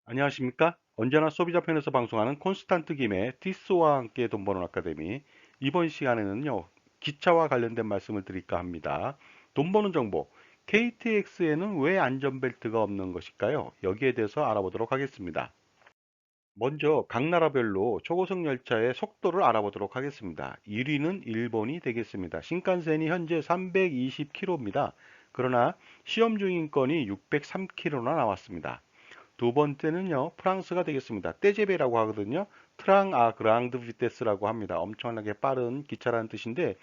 안녕하십니까? 언제나 소비자 편에서 방송하는 콘스탄트 김의 티스와 함께 돈 버는 아카데미. 이번 시간에는요, 기차와 관련된 말씀을 드릴까 합니다. 돈 버는 정보. KTX에는 왜 안전벨트가 없는 것일까요? 여기에 대해서 알아보도록 하겠습니다. 먼저 각 나라별로 초고속 열차의 속도를 알아보도록 하겠습니다. 1위는 일본이 되겠습니다. 신칸센이 현재 320km입니다. 그러나 시험 중인 건이 603km나 나왔습니다. 두 번째는요, 프랑스가 되겠습니다. 떼제베라고 하거든요. 트랑 아 그랑드 비테스라고 합니다. 엄청나게 빠른 기차라는 뜻인데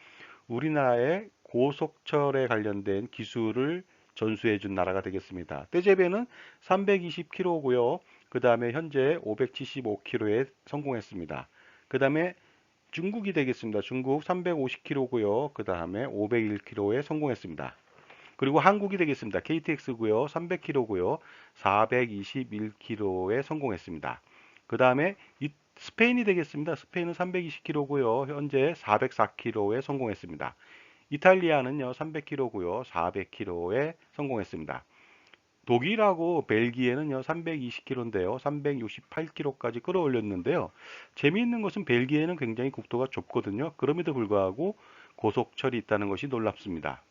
우리나라의 고속철에 관련된 기술을 전수해 준 나라가 되겠습니다. 떼제베는 320km고요. 그 다음에 현재 575km에 성공했습니다. 그 다음에 중국이 되겠습니다. 중국 350km고요. 그 다음에 501km에 성공했습니다. 그리고 한국이 되겠습니다. KTX고요. 300km고요. 421km에 성공했습니다. 그 다음에 스페인이 되겠습니다. 스페인은 320km고요. 현재 404km에 성공했습니다. 이탈리아는요. 300km고요. 400km에 성공했습니다. 독일하고 벨기에는요. 320km인데요. 368km까지 끌어올렸는데요. 재미있는 것은 벨기에는 굉장히 국토가 좁거든요. 그럼에도 불구하고 고속철이 있다는 것이 놀랍습니다.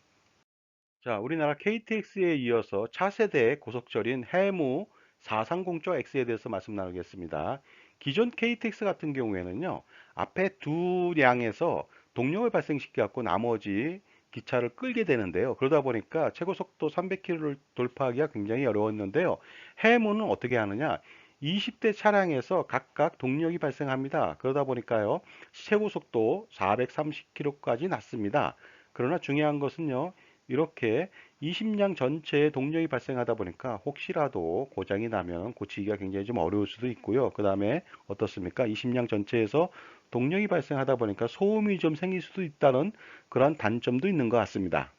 자, 우리나라 KTX에 이어서 차세대 고속철인 해무 430조 X에 대해서 말씀 나누겠습니다. 기존 KTX 같은 경우에는요, 앞에 두 량에서 동력을 발생시켜 갖고 나머지 기차를 끌게 되는데요. 그러다 보니까 최고 속도 300km를 돌파하기가 굉장히 어려웠는데요. 해무는 어떻게 하느냐? 20대 차량에서 각각 동력이 발생합니다. 그러다 보니까요, 최고 속도 430km까지 났습니다. 그러나 중요한 것은요, 이렇게 20량 전체에 동력이 발생하다 보니까 혹시라도 고장이 나면 고치기가 굉장히 좀 어려울 수도 있고요. 그 다음에 어떻습니까? 20량 전체에서 동력이 발생하다 보니까 소음이 좀 생길 수도 있다는 그런 단점도 있는 것 같습니다.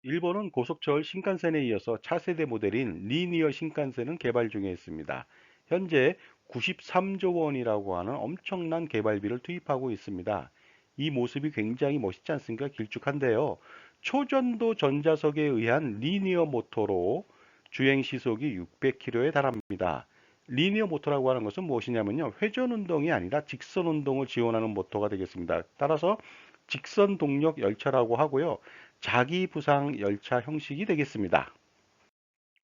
일본은 고속철 신칸센에 이어서 차세대 모델인 리니어 신칸센은 개발 중에 있습니다. 현재 93조 원이라고 하는 엄청난 개발비를 투입하고 있습니다. 이 모습이 굉장히 멋있지 않습니까? 길쭉한데요. 초전도 전자석에 의한 리니어 모터로 주행 시속이 600km에 달합니다. 리니어 모터라고 하는 것은 무엇이냐면요. 회전 운동이 아니라 직선 운동을 지원하는 모터가 되겠습니다. 따라서 직선 동력 열차라고 하고요. 자기 부상 열차 형식이 되겠습니다.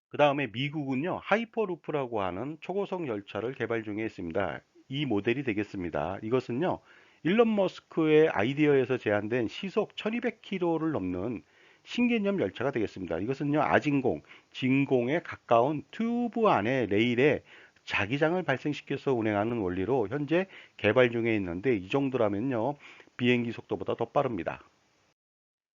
그 다음에 미국은요, 하이퍼루프라고 하는 초고속 열차를 개발 중에 있습니다. 이 모델이 되겠습니다. 이것은요, 일론 머스크의 아이디어에서 제안된 시속 1200km를 넘는 신개념 열차가 되겠습니다. 이것은요, 아진공, 진공에 가까운 튜브 안에 레일에 자기장을 발생시켜서 운행하는 원리로 현재 개발 중에 있는데 이 정도라면요, 비행기 속도보다 더 빠릅니다.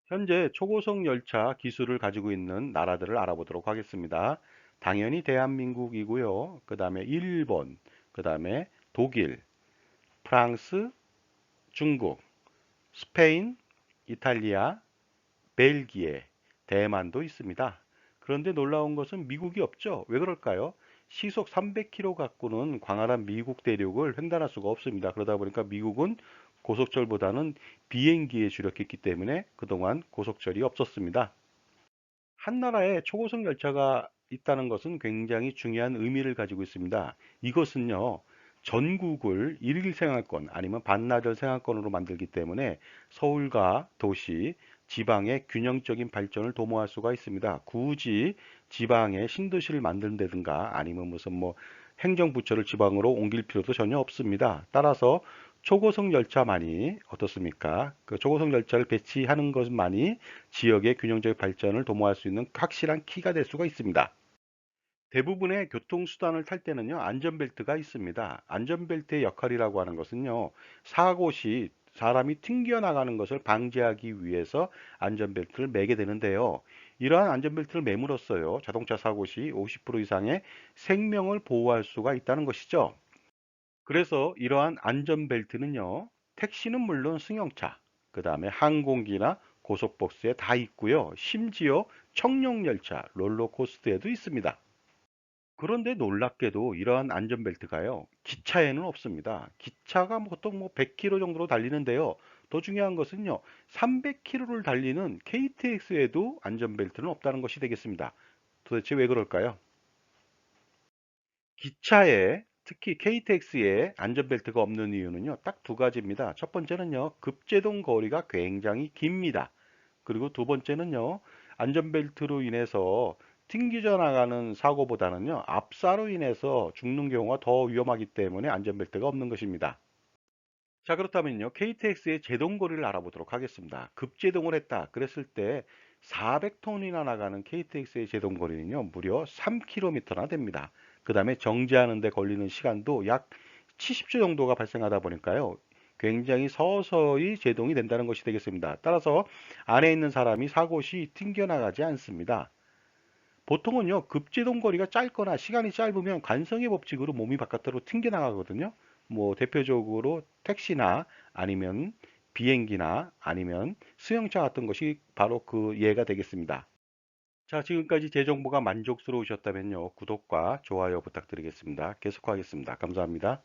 현재 초고속 열차 기술을 가지고 있는 나라들을 알아보도록 하겠습니다. 당연히 대한민국이고요. 그 다음에 일본, 그 다음에 독일, 프랑스, 중국, 스페인, 이탈리아, 벨기에, 대만도 있습니다. 그런데 놀라운 것은 미국이 없죠. 왜 그럴까요? 시속 300km 갖고는 광활한 미국 대륙을 횡단할 수가 없습니다. 그러다 보니까 미국은 고속철보다는 비행기에 주력했기 때문에 그동안 고속철이 없었습니다. 한 나라에 초고속 열차가 있다는 것은 굉장히 중요한 의미를 가지고 있습니다. 이것은요, 전국을 일일 생활권 아니면 반나절 생활권으로 만들기 때문에 서울과 도시, 지방의 균형적인 발전을 도모할 수가 있습니다. 굳이 지방에 신도시를 만든다든가 아니면 무슨 뭐 행정부처를 지방으로 옮길 필요도 전혀 없습니다. 따라서 초고속 열차만이 어떻습니까? 그 초고속 열차를 배치하는 것만이 지역의 균형적 발전을 도모할 수 있는 확실한 키가 될 수가 있습니다. 대부분의 교통수단을 탈 때는요, 안전벨트가 있습니다. 안전벨트의 역할이라고 하는 것은요, 사고 시 사람이 튕겨나가는 것을 방지하기 위해서 안전벨트를 매게 되는데요. 이러한 안전벨트를 매물었어요. 자동차 사고 시 50% 이상의 생명을 보호할 수가 있다는 것이죠. 그래서 이러한 안전벨트는요, 택시는 물론 승용차, 그 다음에 항공기나 고속버스에 다 있고요. 심지어 청룡열차, 롤러코스터에도 있습니다. 그런데 놀랍게도 이러한 안전벨트가요, 기차에는 없습니다. 기차가 보통 뭐 100km 정도로 달리는데요. 더 중요한 것은요, 300km를 달리는 KTX에도 안전벨트는 없다는 것이 되겠습니다. 도대체 왜 그럴까요? 기차에 특히 KTX에 안전벨트가 없는 이유는요, 딱 두 가지입니다. 첫 번째는요, 급제동 거리가 굉장히 깁니다. 그리고 두 번째는요, 안전벨트로 인해서 튕기져 나가는 사고보다는요, 압사로 인해서 죽는 경우가 더 위험하기 때문에 안전벨트가 없는 것입니다. 자, 그렇다면요, KTX의 제동 거리를 알아보도록 하겠습니다. 급제동을 했다 그랬을 때 400톤이나 나가는 KTX의 제동 거리는요, 무려 3km나 됩니다. 그 다음에 정지하는 데 걸리는 시간도 약 70초 정도가 발생하다 보니까요, 굉장히 서서히 제동이 된다는 것이 되겠습니다. 따라서 안에 있는 사람이 사고 시 튕겨나가지 않습니다. 보통은요, 급제동 거리가 짧거나 시간이 짧으면 관성의 법칙으로 몸이 바깥으로 튕겨나가거든요. 뭐 대표적으로 택시나 아니면 비행기나 아니면 수영차 같은 것이 바로 그 예가 되겠습니다. 자, 지금까지 제 정보가 만족스러우셨다면요, 구독과 좋아요 부탁드리겠습니다. 계속하겠습니다. 감사합니다.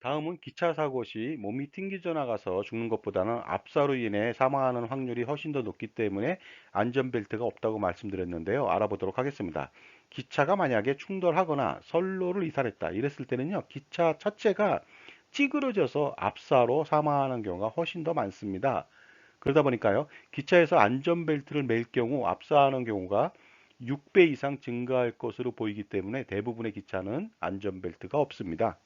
다음은 기차 사고 시 몸이 튕기져 나가서 죽는 것보다는 압사로 인해 사망하는 확률이 훨씬 더 높기 때문에 안전벨트가 없다고 말씀드렸는데요. 알아보도록 하겠습니다. 기차가 만약에 충돌하거나 선로를 이탈했다 이랬을 때는요, 기차 자체가 찌그러져서 압사로 사망하는 경우가 훨씬 더 많습니다. 그러다 보니까요, 기차에서 안전벨트를 맬 경우 압사하는 경우가 6배 이상 증가할 것으로 보이기 때문에 대부분의 기차는 안전벨트가 없습니다.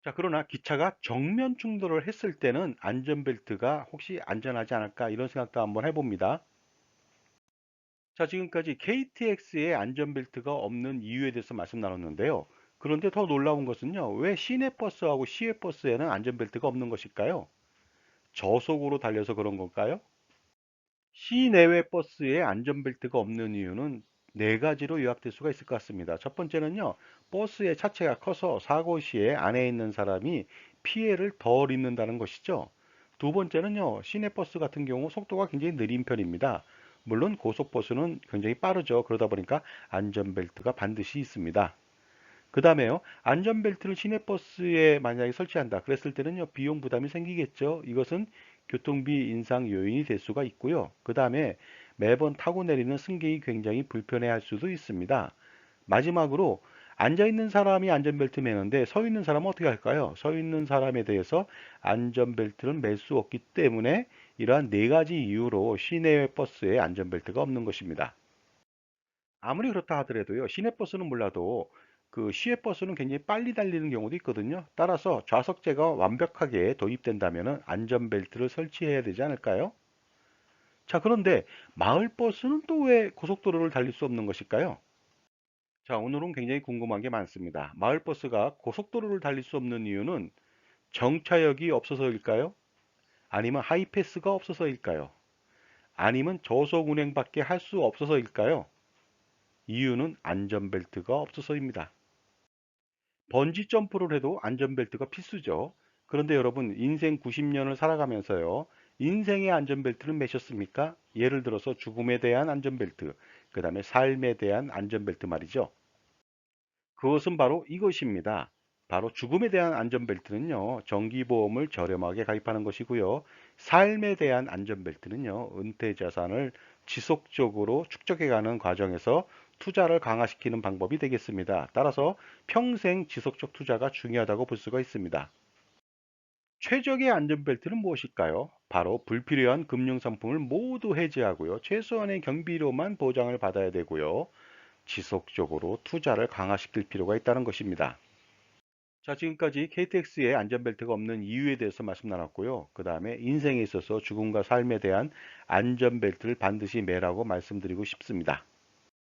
자, 그러나 기차가 정면 충돌을 했을 때는 안전벨트가 혹시 안전하지 않을까 이런 생각도 한번 해봅니다. 자, 지금까지 KTX에 안전벨트가 없는 이유에 대해서 말씀 나눴는데요. 그런데 더 놀라운 것은요, 왜 시내버스하고 시외버스에는 안전벨트가 없는 것일까요? 저속으로 달려서 그런 걸까요? 시내외 버스에 안전벨트가 없는 이유는 네 가지로 요약될 수가 있을 것 같습니다. 첫 번째는요, 버스의 차체가 커서 사고 시에 안에 있는 사람이 피해를 덜 입는다는 것이죠. 두 번째는요, 시내버스 같은 경우 속도가 굉장히 느린 편입니다. 물론 고속버스는 굉장히 빠르죠. 그러다 보니까 안전벨트가 반드시 있습니다. 그 다음에요, 안전벨트를 시내버스에 만약에 설치한다 그랬을 때는요, 비용 부담이 생기겠죠. 이것은 교통비 인상 요인이 될 수가 있고요. 그 다음에 매번 타고 내리는 승객이 굉장히 불편해 할 수도 있습니다. 마지막으로 앉아 있는 사람이 안전벨트 매는데 서 있는 사람은 어떻게 할까요? 서 있는 사람에 대해서 안전벨트를 맬 수 없기 때문에 이러한 네 가지 이유로 시내 버스에 안전벨트가 없는 것입니다. 아무리 그렇다 하더라도요, 시내버스는 몰라도 그 시외버스는 굉장히 빨리 달리는 경우도 있거든요. 따라서 좌석제가 완벽하게 도입된다면 안전벨트를 설치해야 되지 않을까요? 자, 그런데 마을버스는 또 왜 고속도로를 달릴 수 없는 것일까요? 자, 오늘은 굉장히 궁금한 게 많습니다. 마을버스가 고속도로를 달릴 수 없는 이유는 정차역이 없어서일까요? 아니면 하이패스가 없어서일까요? 아니면 저속 운행밖에 할 수 없어서일까요? 이유는 안전벨트가 없어서입니다. 번지 점프를 해도 안전벨트가 필수죠. 그런데 여러분, 인생 90년을 살아가면서요, 인생의 안전벨트를 매셨습니까? 예를 들어서 죽음에 대한 안전벨트, 그 다음에 삶에 대한 안전벨트 말이죠. 그것은 바로 이것입니다. 바로 죽음에 대한 안전벨트는요, 정기보험을 저렴하게 가입하는 것이고요. 삶에 대한 안전벨트는요, 은퇴 자산을 지속적으로 축적해가는 과정에서 투자를 강화시키는 방법이 되겠습니다. 따라서 평생 지속적 투자가 중요하다고 볼 수가 있습니다. 최적의 안전벨트는 무엇일까요? 바로 불필요한 금융상품을 모두 해지하고요. 최소한의 경비료만 보장을 받아야 되고요. 지속적으로 투자를 강화시킬 필요가 있다는 것입니다. 자, 지금까지 KTX에 안전벨트가 없는 이유에 대해서 말씀 나눴고요. 그 다음에 인생에 있어서 죽음과 삶에 대한 안전벨트를 반드시 매라고 말씀드리고 싶습니다.